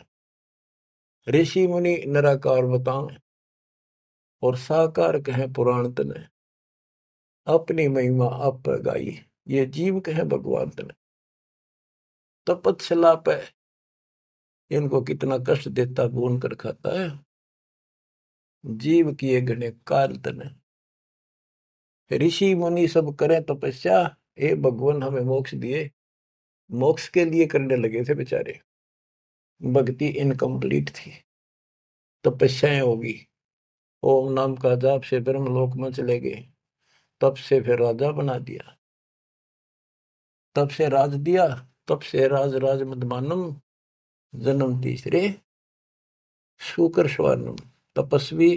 ऋषि मुनि निराकार बताएं और साकार कहें पुराण तने, अपनी महिमा आप गाई, ये जीव कहें भगवान तने। तपस्या पे इनको कितना कष्ट देता भून कर खाता है, जीव किए गणे काल तने। ऋषि मुनि सब करें तपस्या, हे भगवान हमें मोक्ष दिए, मोक्ष के लिए करने लगे थे बेचारे, भक्ति इनकम्प्लीट थी, तपस्याएं होगी, ओम नाम का जाप से ब्रह्मलोक में चले गए, तब से फिर राजा बना दिया, तब से राज दिया, तब से राज राज मदमानम, जन्म तीसरे शुकर स्वानम। तपस्वी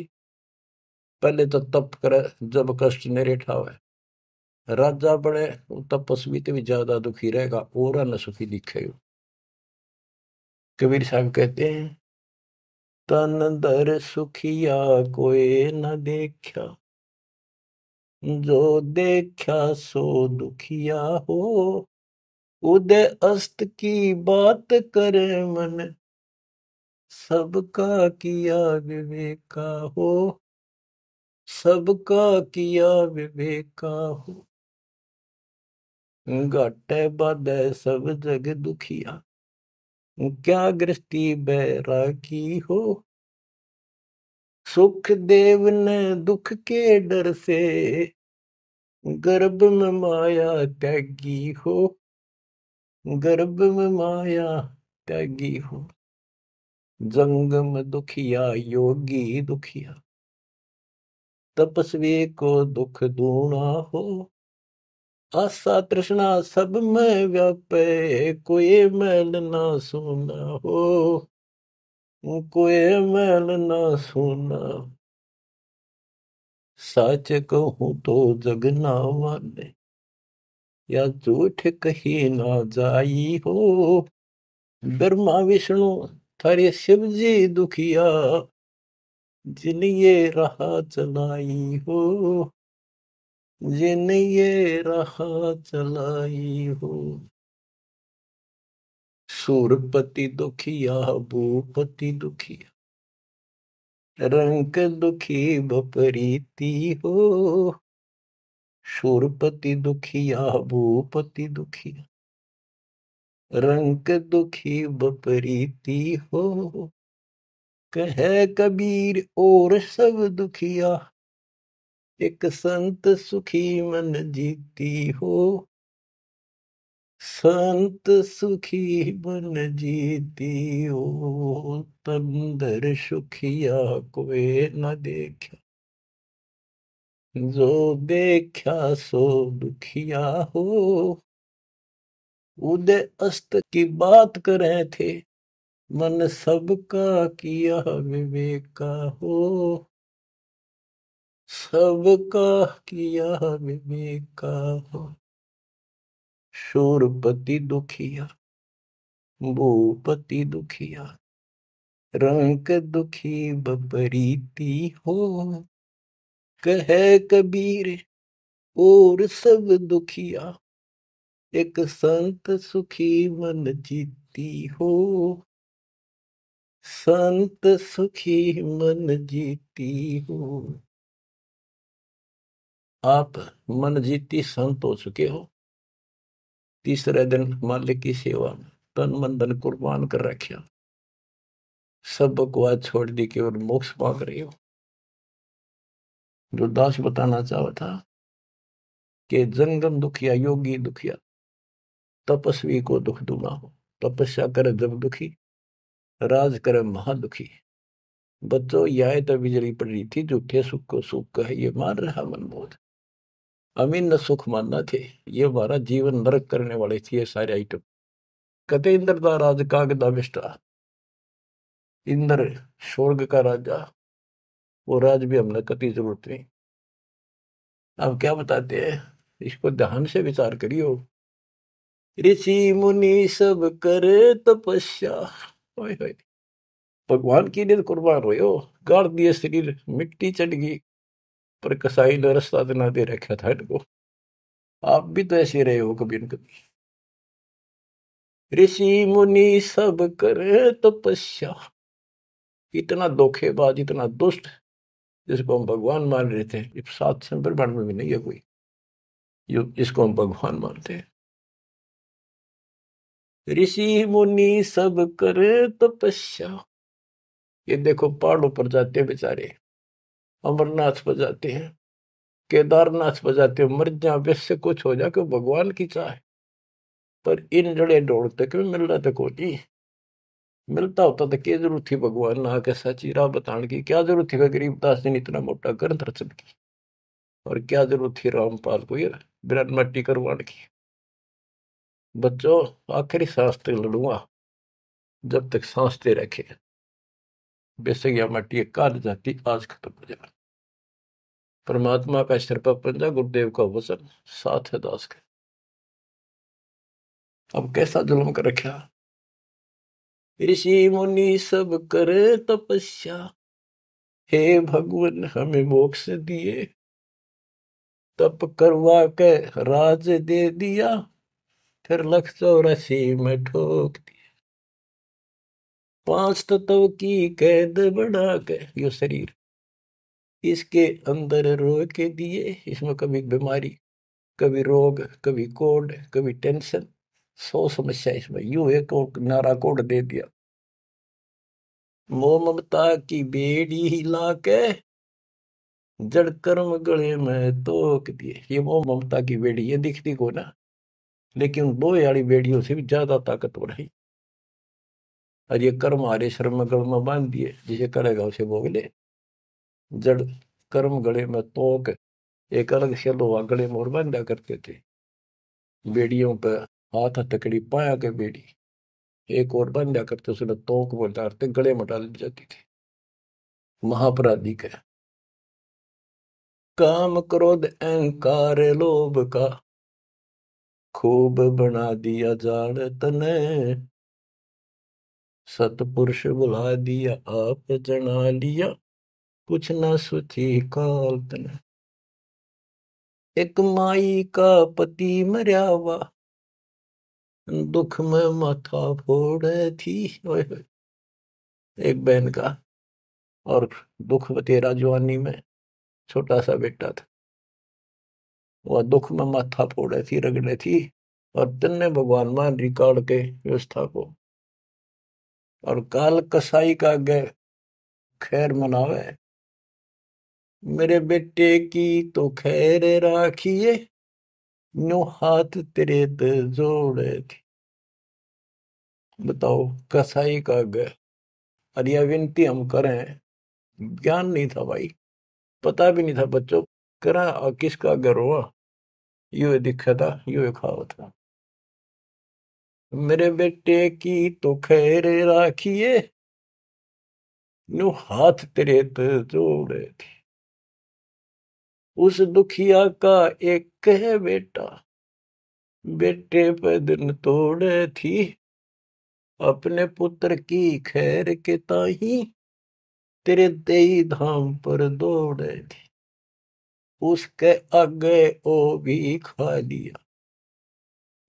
पहले तो तप करे जब कष्ट निरे ठावे, राजा बड़े तपस्वी तो भी ज्यादा दुखी रहेगा और न सुखी दिखेगा। कबीर साहब कहते हैं, तन दर सुखिया कोई न देखा, जो देखा सो दुखिया हो, उदय अस्त की बात करे मन, सबका किया विवेका हो, सबका किया विवेका हो। घाटे बाधे सब जग दुखिया, क्या गृहस्थी बैरागी हो, सुख देव ने दुख के डर से, गर्भ में माया त्यागी हो, गर्भ में माया त्यागी हो। जंगम दुखिया योगी दुखिया, तपस्वी को दुख दूना हो। आशा तृष्णा सब में व्यापे, कोई मैल ना सुना हो, कोई मैल ना सुना। सच कहूं तो जग ना माने, या झूठ कही ना जाई हो। ब्रह्मा विष्णु थारे शिव जी दुखिया, जिन ये राह चलाई हो, जिन ये राह चलाई हो। सूरपति दुखिया भूपति दुखिया, रंग दुखी बपरीती हो। शूरपति दुखिया भूपति दुखिया, रंग दुखी बपरीती हो। कहे कबीर और सब दुखिया, एक संत सुखी मन जीती हो। संत सुखी मन जीती हो, तंदर सुखिया कोई न देखा, जो देखा सो दुखिया हो। उदय अस्त की बात करे थे, मन सबका किया विवेका हो। सबका किया विवेका हो। शूरपति दुखिया भूपति दुखिया, रंग दुखी बपरीती हो। कहे कबीर और सब दुखिया, एक संत सुखी मन जीती हो। संत सुखी मन जीती हो। आप मन जीती संत हो चुके हो। तीसरे दिन मालिक की सेवा में तन मन धन कुर्बान कर रखा, सब बकवास छोड़ दी केवल मोक्ष मांग रही हो। जो दास बताना चाहा था कि जंगम दुखिया योगी दुखिया, तपस्वी को दुख दूना हो। तपस्या करे जब दुखी, राज करे महादुखी। बच्चों यह तो बिजली पड़ रही थी, झूठे सुख को सुख कहे ये मान रहा मनमोद। अमीन न सुख मानना थे, ये हमारा जीवन नरक करने वाले थे ये सारे आइटम। कहते इंद्र का राज कागदा बिष्टा, इंद्र स्वर्ग का राजा, वो राज भी हमने कति जरूरत नहीं। अब क्या बताते हैं, इसको ध्यान से विचार करियो। ऋषि मुनि सब करे तपस्या, ओए होए, भगवान की लिए कुर्बान हो, गाड़ दिए शरीर, मिट्टी चढ़ गई, पर कसाई ने रास्ता ना दे रखा था इनको। आप भी तो ऐसे रहे हो कभी न कभी। ऋषि मुनि सब करे तपस्या, इतना धोखेबाज इतना दुष्ट जिसको हम भगवान मान रहे थे, इस 7 ब्रह्मांड में भी नहीं है कोई जो इसको हम भगवान मानते हैं। ऋषि मुनि सब करे तपस्या, ये देखो पहाड़ों पर जाते हैं बेचारे, अमरनाथ पर जाते हैं, केदारनाथ पर जाते हैं, मर जा वैसे कुछ हो जाके भगवान की चाह। पर इन जड़े दौड़ते क्यों मिल रहा था कोई, मिलता होता तो क्या जरूरत थी भगवान ना आके सच्ची राह बताने की। क्या जरूरत थी गरीबदास जी ने इतना मोटा ग्रंथ रचन की, और क्या जरूरत थी रामपाल को ये बिरान मट्टी करवाने की। बच्चों आखिरी सांस तक लड़ूंगा, जब तक सांस दे रखे। बेशक यह मट्टी काट जाती आज खत्म हो जाए। परमात्मा का सिर पर पंजा, गुरुदेव का वचन साथ है दास के। अब कैसा जुल्म कर रखा। ऋषि मुनि सब करे तपस्या, हे भगवान हमें मोक्ष दिए। तप करवा के राज दे दिया, फिर 184 में ठोक दिया। 5 तत्व की कैद बढ़ा के यो शरीर इसके अंदर रोक के दिए। इसमें कभी बीमारी, कभी रोग, कभी कोड, कभी टेंशन, 100 समस्या इसमें। यूं एक और नारा कोड दे दिया, मोह ममता की बेड़ी हिला के जड़ कर्म गले में तोक दिए। ये मोह ममता की बेड़ी ये दिखती को ना, लेकिन दो यारी बेड़ियों से भी ज्यादा ताकतवर है। और ये कर्म हरे शर्म गल में बांध दिए, जिसे करेगा उसे भोग ले। जड़ कर्म गले में तोक, एक अलग से लोहा गले में और बांधा करते थे। बेड़ियों पे हाथ हथकड़ी पाया के बेड़ी एक और बांधा करते, उसने तोक में डालते गले में डाल दी जाती थी। महापराधी का काम क्रोध अहंकार लोभ का खूब बना दिया जान तने, सतपुरुष बुला दिया आप जना लिया कुछ न सोची काल तने। एक माई का पति मरया हुआ दुख में माथा फोड़े थी। ओए होए। एक बहन का और दुख तेरा जवानी में छोटा सा बेटा था, वह दुख में माथा फोड़े थी, रगड़े थी। और तन्ने भगवान मान रिकॉर्ड के व्यवस्था को, और काल कसाई का आगे खैर मनावे, मेरे बेटे की तो खैर राखिए नो हाथ तेरे ते जोड़े थी। बताओ कसाई का आगे। और यह विनती हम करें, ज्ञान नहीं था भाई, पता भी नहीं था बच्चों, करा और किसका आगे रोआ, यू दिखा था, यू खावा था। मेरे बेटे की तो खैर राखिए नो हाथ तेरे ते जोड़े थी। उस दुखिया का एक है बेटा, बेटे पे दिन तोड़े थी। अपने पुत्र की खैर के ताही तेरे देई धाम पर दौड़े थी। उसके आगे ओ भी खा लिया,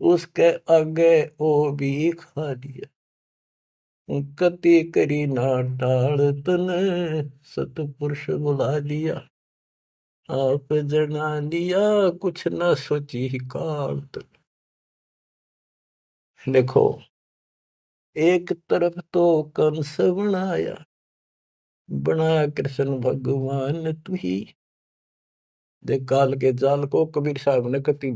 उसके आगे ओ भी खा लिया। कति करी ना टाल तने, सतपुरुष बुला लिया आप जना लिया कुछ ना सोची काल तन। देखो एक तरफ तो कंस बनाया, बनाया कृष्ण भगवान तू ही। देख काल के जाल को कबीर साहब ने कति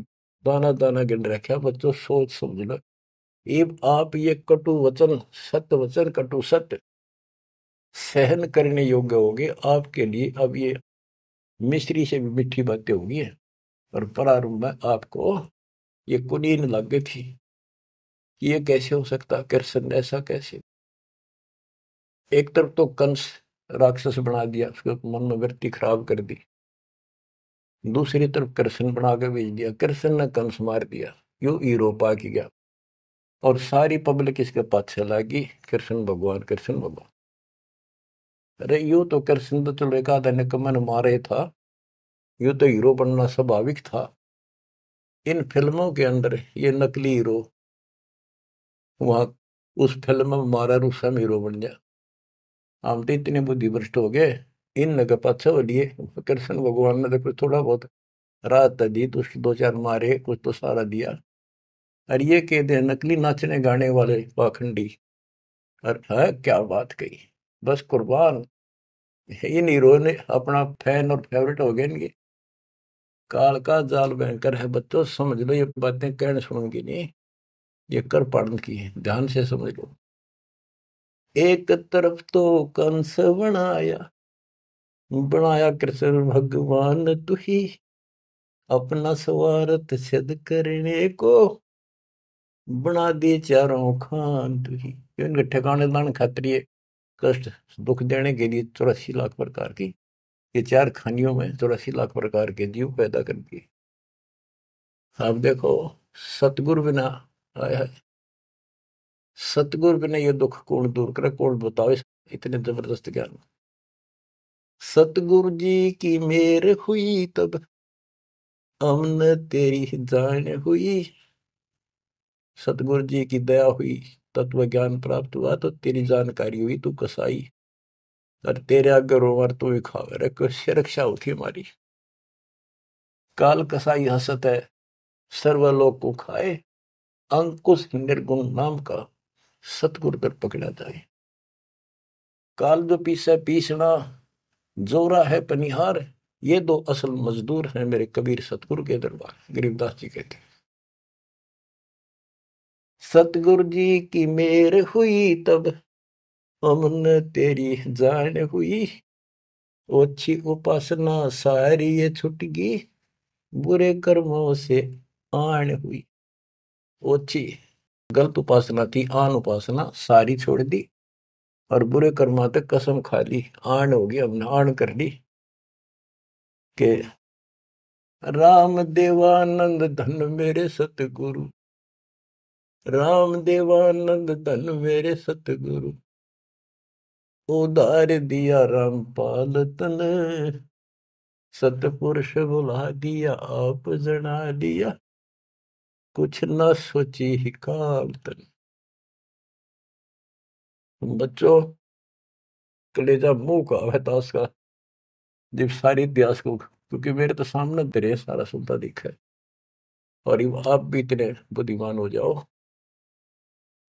दाना दाना गिन रखा। बच्चों सोच समझ लो, ये आप ये कटु वचन, सत्य वचन कटु सत्य सहन करने योग्य होगे आपके लिए। अब ये मिश्री से भी मीठी बातें होगी है। और प्रारंभ में आपको ये कुनीन लग गई थी, ये कैसे हो सकता, कृष्ण ऐसा कैसे। एक तरफ तो कंस राक्षस बना दिया, उसके मन में वृत्ति खराब कर दी। दूसरी तरफ कृष्ण बना के भेज दिया, कृष्ण ने कंस मार दिया, यू हीरो पा की गया। और सारी पब्लिक इसके पाछे लगी, कृष्ण भगवान कृष्ण भगवान। अरे यू तो कृष्ण तो चलो एक आधा निकम्मा ने मारे था, यू तो हीरो बनना स्वाभाविक था। इन फिल्मों के अंदर ये नकली हीरो, वहां उस फिल्म में मारा रूसम हीरो बन गया। हम तो इतने बुद्धि भ्रष्ट हो गए, इन के पाछे हो लिए। कृष्ण भगवान ने तो थोड़ा बहुत राहत दी, तो उसके दो चार मारे, कुछ तो सारा दिया। और ये कह दे नकली नाचने गाने वाले पाखंडी। और है क्या बात कही, बस कुर्बान। इन हीरो ने अपना फैन और फेवरेट हो गए इनके। काल का जाल भयंकर है बच्चों, समझ लो ये बातें कहने सुनूंगी नहीं, ये कर पढ़न की है, ध्यान से समझ लो। एक तरफ तो कंस बनाया, बनाया कृष्ण भगवान तू ही। अपना स्वार्थ सिद्ध करने को बना दिए चारों खान तू ही। इनके ठिकाने दान खातिर कष्ट दुख देने के लिए 84 लाख प्रकार की, ये चार खानियों में 84 लाख प्रकार के जीव पैदा कर दिए। अब देखो सतगुरु बिना, आया है सतगुरु बिना ये दुख कौन दूर करे, कौन बताओ इतने जबरदस्त ज्ञान। सतगुरु जी की मेहर हुई तब हमने तेरी जान हुई। सतगुरु जी की दया हुई, तत्व ज्ञान प्राप्त हुआ, तो तेरी जानकारी हुई, तू कसाई। और तेरे आगे रोवर तू ही खावे रे, कैसे रक्षा होती हमारी। काल कसाई हसत है सर्वलोक को खाए, अंकुश निर्गुण नाम का सतगुरु दर पकड़ा जाए। काल जो पीसे पीसना, जोरा है पनिहार, ये दो असल मजदूर हैं मेरे कबीर सतगुरु के दरबार। गरीबदास जी कहते हैं, सतगुरु जी की मेर हुई तब हमने तेरी जान हुई, ओछी उपासना सारी ये छुट गई, बुरे कर्मों से आन हुई। ओछी गलत उपासना थी, आन उपासना सारी छोड़ दी, और बुरे कर्मा तक कसम खा ली, आन होगी, हमने आन कर ली के राम देवानंद धन मेरे सतगुरु, राम देवानंद धन मेरे सतगुरु, उधार दिया रामपाल तन, सतपुरुष बुला दिया आप जना दिया, कुछ न सोची ही काल तन। बच्चों, कलेजा मुंह का है ताश का, जब सारी इतिहास को, क्योंकि मेरे तो सामने तेरे सारा सुनता दिखा है, और आप भी इतने बुद्धिमान हो जाओ,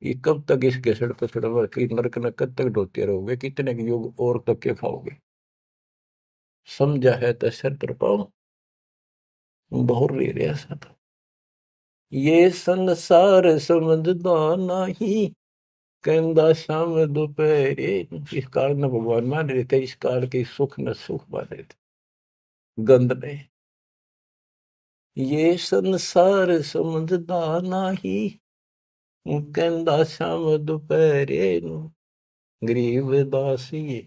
ये कब तक इस घसड़ पसड़ की नरक न कब तक ढोते रहोगे, कितने युग और तक के खाओगे। समझा है तो सर तर पाओ, बहुर ले रहा सब। ये संसार समझदा नहीं, कहंदा शाम दोपहरे, इस काल न भगवान मान रहे थे, इस काल के सुख न सुख मान रहे थे गंद ने। ये संसार समझदा नहीं, कहंदा शाम दोपहरे, गरीब दासी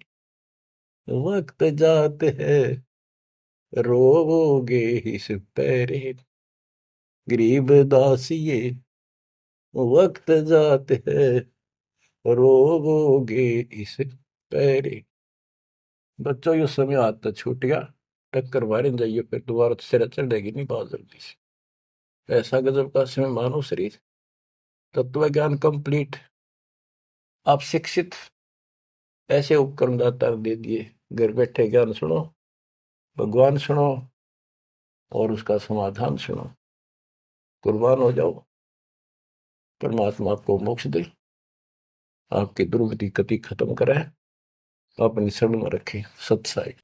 वक्त जाते है रोगे इस पैरे, गरीब दासिये वक्त जाते है रोगे इस पैरे। बच्चों, ये समय आता छूट गया, टक्कर मारे जाइए, फिर दोबारा सिर चढ़ जाएगी नहीं बहुत जल्दी से। ऐसा गजब का समय मानो शरीर, तत्व ज्ञान कंप्लीट, आप शिक्षित, ऐसे उपकरण दाता दे दिए, घर बैठे ज्ञान सुनो, भगवान सुनो, और उसका समाधान सुनो, कुर्बान हो जाओ, परमात्मा आपको मोक्ष दे, आपकी दुर्गति कति खत्म करे, अपनी शरण में रखे। सत्साई।